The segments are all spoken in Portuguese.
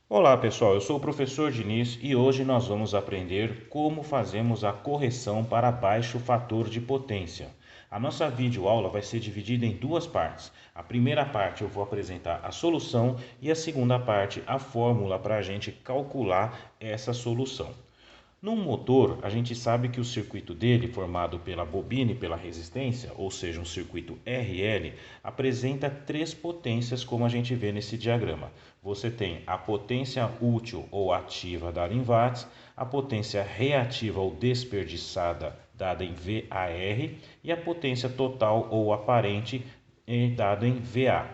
Olá pessoal, eu sou o professor Diniz e hoje nós vamos aprender como fazemos a correção para baixo fator de potência. A nossa videoaula vai ser dividida em duas partes. A primeira parte eu vou apresentar a solução e a segunda parte a fórmula para a gente calcular essa solução. Num motor, a gente sabe que o circuito dele, formado pela bobina e pela resistência, ou seja, um circuito RL, apresenta três potências, como a gente vê nesse diagrama. Você tem a potência útil ou ativa dada em watts, a potência reativa ou desperdiçada dada em VAR e a potência total ou aparente dada em VA.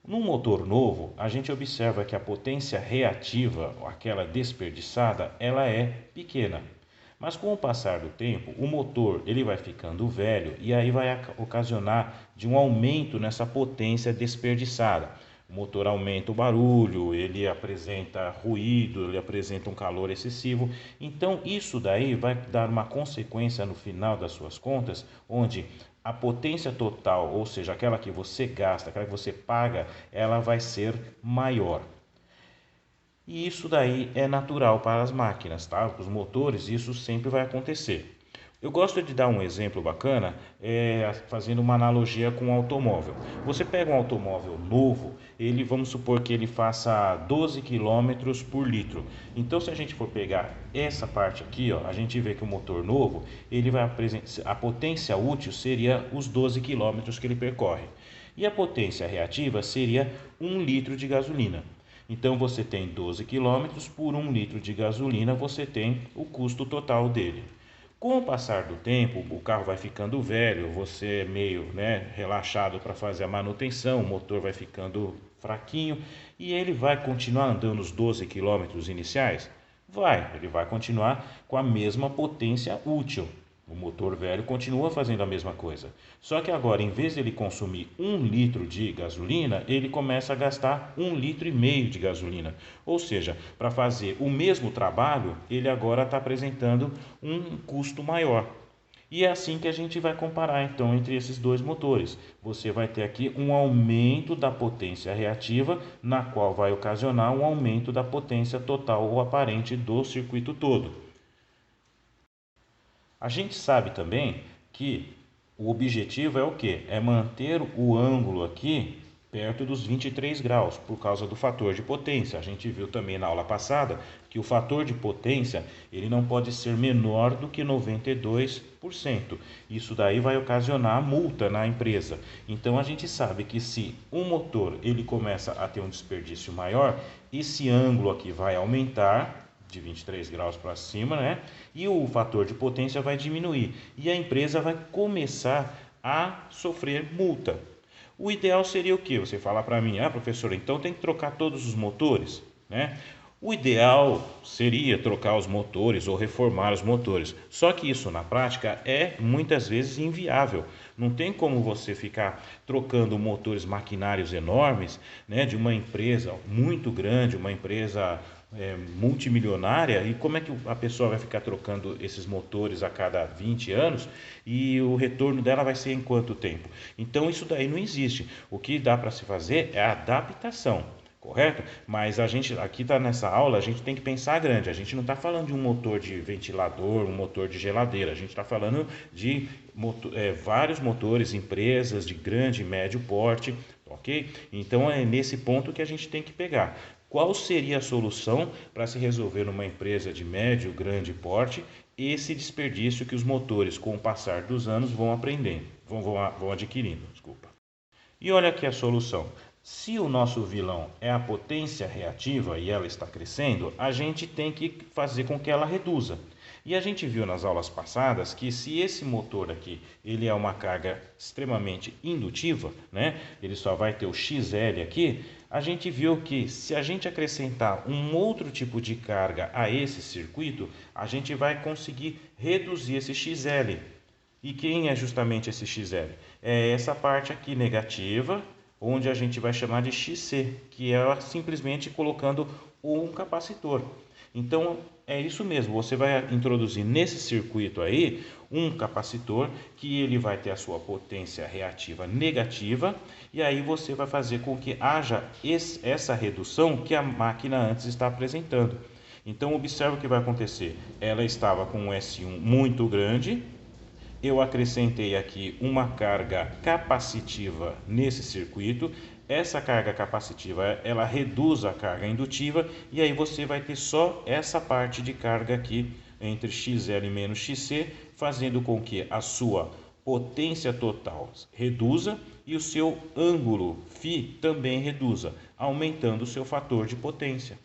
Num motor novo, a gente observa que a potência reativa, aquela desperdiçada, ela é pequena. Mas com o passar do tempo, o motor ele vai ficando velho e aí vai ocasionar de um aumento nessa potência desperdiçada. O motor aumenta o barulho, ele apresenta ruído, ele apresenta um calor excessivo. Então, isso daí vai dar uma consequência no final das suas contas, onde a potência total, ou seja, aquela que você gasta, aquela que você paga, ela vai ser maior. E isso daí é natural para as máquinas, tá? Para os motores, isso sempre vai acontecer. Eu gosto de dar um exemplo bacana, fazendo uma analogia com um automóvel. Você pega um automóvel novo, ele vamos supor que ele faça 12 quilômetros por litro. Então, se a gente for pegar essa parte aqui, ó, a gente vê que o motor novo, ele vai a potência útil seria os 12 quilômetros que ele percorre. E a potência reativa seria 1 litro de gasolina. Então você tem 12 quilômetros por 1 litro de gasolina, você tem o custo total dele. Com o passar do tempo, o carro vai ficando velho, você é meio relaxado para fazer a manutenção, o motor vai ficando fraquinho e ele vai continuar andando os 12 quilômetros iniciais? Ele vai continuar com a mesma potência útil. O motor velho continua fazendo a mesma coisa. Só que agora, em vez de ele consumir 1 litro de gasolina, ele começa a gastar 1,5 litro de gasolina. Ou seja, para fazer o mesmo trabalho, ele agora está apresentando um custo maior. E é assim que a gente vai comparar então entre esses dois motores. Você vai ter aqui um aumento da potência reativa, na qual vai ocasionar um aumento da potência total ou aparente do circuito todo. A gente sabe também que o objetivo é o quê? É manter o ângulo aqui perto dos 23 graus, por causa do fator de potência. A gente viu também na aula passada que o fator de potência ele não pode ser menor do que 92%. Isso daí vai ocasionar multa na empresa. Então a gente sabe que se um motor ele começa a ter um desperdício maior, esse ângulo aqui vai aumentar de 23 graus para cima, né? E o fator de potência vai diminuir e a empresa vai começar a sofrer multa. O ideal seria o que? Você falar para mim, professor, então tem que trocar todos os motores, né? O ideal seria trocar os motores ou reformar os motores. Só que isso na prática é muitas vezes inviável. Não tem como você ficar trocando motores maquinários enormes, né, de uma empresa muito grande, uma empresa multimilionária, e como é que a pessoa vai ficar trocando esses motores a cada 20 anos e o retorno dela vai ser em quanto tempo? Então isso daí não existe. O que dá para se fazer é a adaptação. Correto? Mas a gente aqui está nessa aula, a gente tem que pensar grande. A gente não está falando de um motor de ventilador, um motor de geladeira. A gente está falando de vários motores, empresas de grande e médio porte, ok? Então é nesse ponto que a gente tem que pegar. Qual seria a solução para se resolver numa empresa de médio, grande porte esse desperdício que os motores, com o passar dos anos, vão aprendendo, vão adquirindo, desculpa. E olha aqui a solução. Se o nosso vilão é a potência reativa e ela está crescendo, a gente tem que fazer com que ela reduza. E a gente viu nas aulas passadas que se esse motor aqui ele é uma carga extremamente indutiva, né? Ele só vai ter o XL aqui. A gente viu que se a gente acrescentar um outro tipo de carga a esse circuito, a gente vai conseguir reduzir esse XL. E quem é justamente esse XL? É essa parte aqui negativa, onde a gente vai chamar de XC, que é simplesmente colocando um capacitor. Então é isso mesmo, você vai introduzir nesse circuito aí um capacitor que ele vai ter a sua potência reativa negativa, e aí você vai fazer com que haja essa redução que a máquina antes está apresentando. Então observe o que vai acontecer. Ela estava com um S1 muito grande, eu acrescentei aqui uma carga capacitiva nesse circuito. Essa carga capacitiva, ela reduz a carga indutiva, e aí você vai ter só essa parte de carga aqui entre XL menos XC, fazendo com que a sua potência total reduza e o seu ângulo φ também reduza, aumentando o seu fator de potência.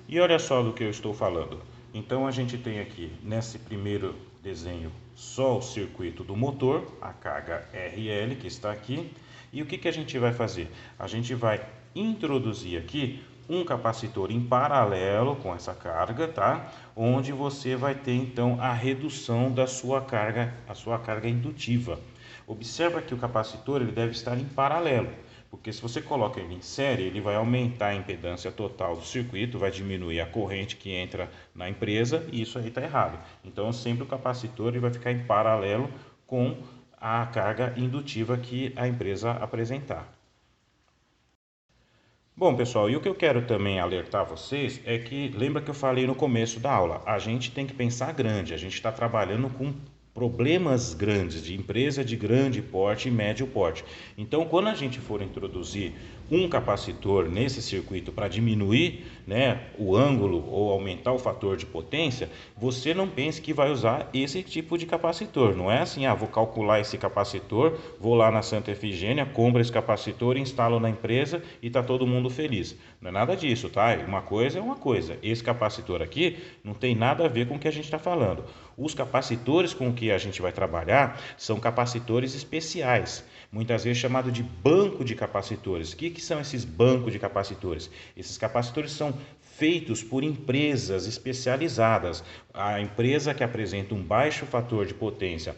E olha só do que eu estou falando. Então a gente tem aqui nesse primeiro desenho só o circuito do motor, a carga RL que está aqui. E o que a gente vai fazer? A gente vai introduzir aqui um capacitor em paralelo com essa carga, tá? Onde você vai ter então a redução da sua carga, a sua carga indutiva. Observa que o capacitor ele deve estar em paralelo, porque se você coloca ele em série, ele vai aumentar a impedância total do circuito, vai diminuir a corrente que entra na empresa, e isso aí está errado. Então sempre o capacitor ele vai ficar em paralelo com a carga indutiva que a empresa apresentar. Bom, pessoal, e o que eu quero também alertar vocês é que, lembra que eu falei no começo da aula, a gente tem que pensar grande, a gente está trabalhando com problemas grandes, de empresa de grande porte e médio porte. Então, quando a gente for introduzir um capacitor nesse circuito para diminuir, né, o ângulo ou aumentar o fator de potência, você não pense que vai usar esse tipo de capacitor. Não é assim, vou calcular esse capacitor, vou lá na Santa Efigênia, compro esse capacitor, instalo na empresa e está todo mundo feliz. Não é nada disso, tá? Uma coisa é uma coisa. Esse capacitor aqui não tem nada a ver com o que a gente está falando. Os capacitores com que a gente vai trabalhar são capacitores especiais, muitas vezes chamado de banco de capacitores. O que são esses bancos de capacitores? Esses capacitores são feitos por empresas especializadas. A empresa que apresenta um baixo fator de potência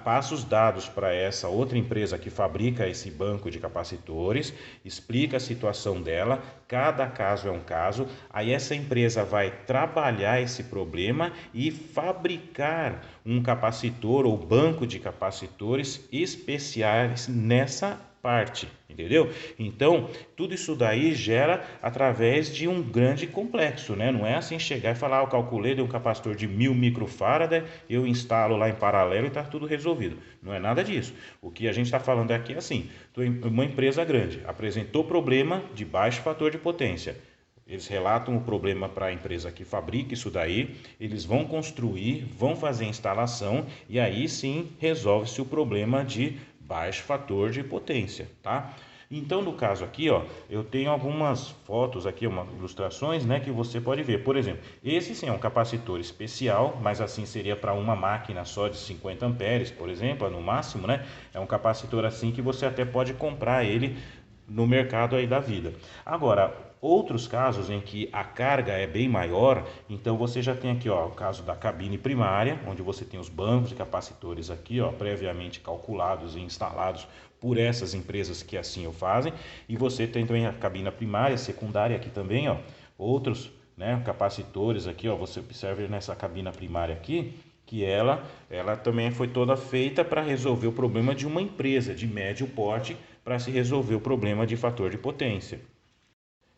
passa os dados para essa outra empresa que fabrica esse banco de capacitores, explica a situação dela, cada caso é um caso, aí essa empresa vai trabalhar esse problema e fabricar um capacitor ou banco de capacitores especiais nessa parte, entendeu? Então, tudo isso daí gera através de um grande complexo, né? Não é assim chegar e falar, eu calculei de um capacitor de 1000 microfarad, eu instalo lá em paralelo e está tudo resolvido. Não é nada disso. O que a gente está falando aqui é assim, uma empresa grande apresentou problema de baixo fator de potência. Eles relatam o problema para a empresa que fabrica isso daí, eles vão construir, vão fazer a instalação e aí sim resolve-se o problema de baixo fator de potência, tá? Então, no caso aqui, ó, eu tenho algumas fotos aqui, ilustrações, né, que você pode ver. Por exemplo, esse sim é um capacitor especial, mas assim seria para uma máquina só de 50 amperes, por exemplo, no máximo, né? É um capacitor assim que você até pode comprar ele no mercado aí da vida. Agora, outros casos em que a carga é bem maior, então você já tem aqui, ó, o caso da cabine primária, onde você tem os bancos de capacitores aqui, ó, previamente calculados e instalados por essas empresas que assim o fazem, e você tem também a cabine primária, secundária aqui também, ó, outros, né, capacitores aqui, ó, você observa nessa cabine primária aqui, que ela também foi toda feita para resolver o problema de uma empresa de médio porte, para se resolver o problema de fator de potência.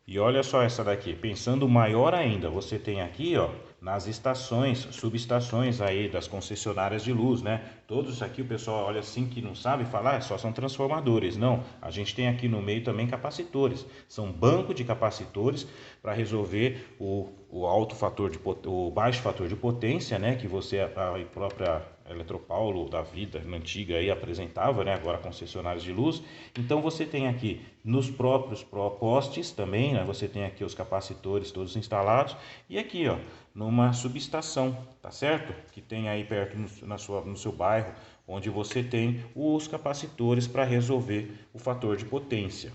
E olha só essa daqui, pensando maior ainda, você tem aqui, ó, nas estações, subestações aí das concessionárias de luz, né? Todos aqui o pessoal olha assim que não sabe falar, só são transformadores. Não, a gente tem aqui no meio também capacitores. São banco de capacitores para resolver o alto fator de o baixo fator de potência, né? Que você a própria Eletropaulo da vida antiga aí apresentava, né? Agora concessionárias de luz. Então você tem aqui nos próprios postes também, né? Você tem aqui os capacitores todos instalados e aqui, ó, numa subestação, tá certo? Que tem aí perto no seu bairro, onde você tem os capacitores para resolver o fator de potência.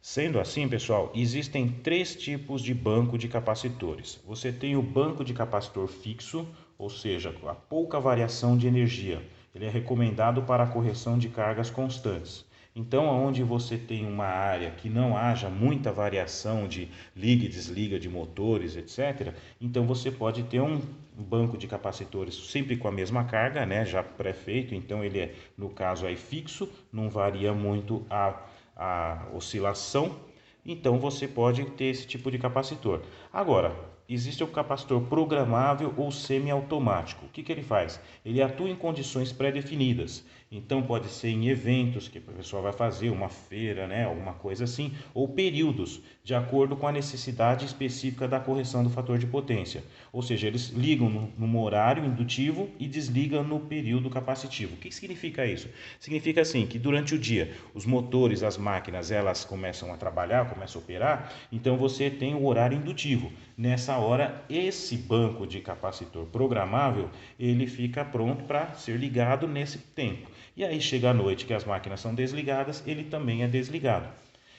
Sendo assim, pessoal, existem três tipos de banco de capacitores. Você tem o banco de capacitor fixo, ou seja, a pouca variação de energia. Ele é recomendado para a correção de cargas constantes. Então, onde você tem uma área que não haja muita variação de liga e desliga de motores, etc., então você pode ter um banco de capacitores sempre com a mesma carga, né, já pré-feito, então ele é, no caso aí, fixo, não varia muito a oscilação, então você pode ter esse tipo de capacitor. Agora, existe o capacitor programável ou semiautomático. O que ele faz? Ele atua em condições pré-definidas. Então pode ser em eventos que a pessoa vai fazer, uma feira, né, alguma coisa assim, ou períodos, de acordo com a necessidade específica da correção do fator de potência. Ou seja, eles ligam no horário indutivo e desligam no período capacitivo. O que significa isso? Significa assim que durante o dia os motores, as máquinas, elas começam a trabalhar, começam a operar, então você tem o horário indutivo. Nessa hora, esse banco de capacitor programável, ele fica pronto para ser ligado nesse tempo. E aí chega a noite que as máquinas são desligadas, ele também é desligado.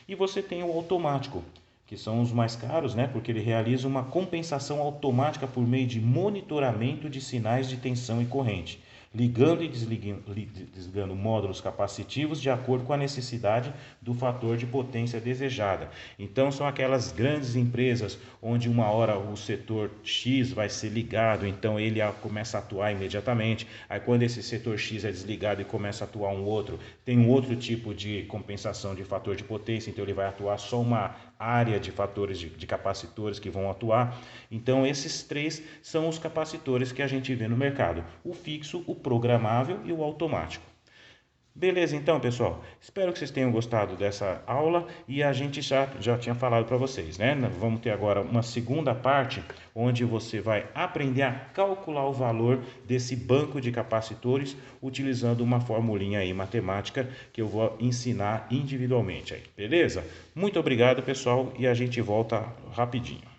E você tem o automático, que são os mais caros, né? Porque ele realiza uma compensação automática por meio de monitoramento de sinais de tensão e corrente, ligando e desligando módulos capacitivos de acordo com a necessidade do fator de potência desejada. Então são aquelas grandes empresas onde uma hora o setor X vai ser ligado, então ele começa a atuar imediatamente. Aí quando esse setor X é desligado e começa a atuar um outro, tem um outro tipo de compensação de fator de potência, então ele vai atuar só uma área de fatores de capacitores que vão atuar. Então esses três são os capacitores que a gente vê no mercado: o fixo, o programável e o automático. Beleza, então, pessoal, espero que vocês tenham gostado dessa aula e a gente já tinha falado para vocês, né? Vamos ter agora uma segunda parte onde você vai aprender a calcular o valor desse banco de capacitores utilizando uma formulinha aí matemática que eu vou ensinar individualmente aí, beleza? Muito obrigado, pessoal, e a gente volta rapidinho.